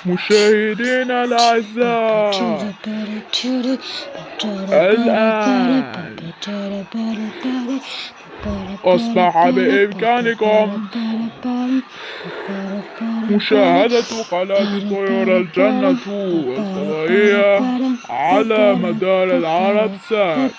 مشاهدينا الأعزاء، الآن أصبح بإمكانكم مشاهدة قناة طيور الجنة الفضائية على مدار العرب سات.